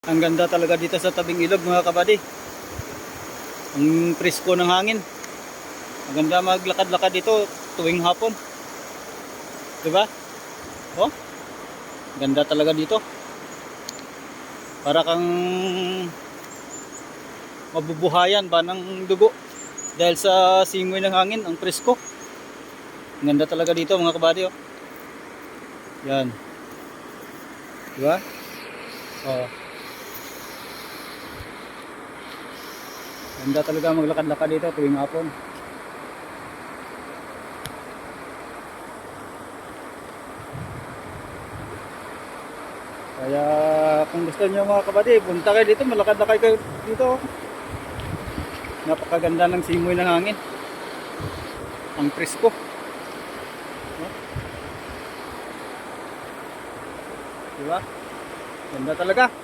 Ang ganda talaga dito sa tabing ilog mga kabady. Ang presko ng hangin. Maganda maglakad-lakad dito tuwing hapon. Diba? Oh, ganda talaga dito. Para kang mabubuhayan ba ng dugo. Dahil sa simoy ng hangin, ang presko. Ang ganda talaga dito mga kabady. Oh. Yan. Diba? Oh. Ganda talaga maglakad-lakad dito tuwing hapon. Kaya kung gusto niyo mga kabady, punta kayo dito, malakad-lakad kayo dito. Napakaganda ng simoy ng hangin. Ang presko. Diba? Ganda talaga.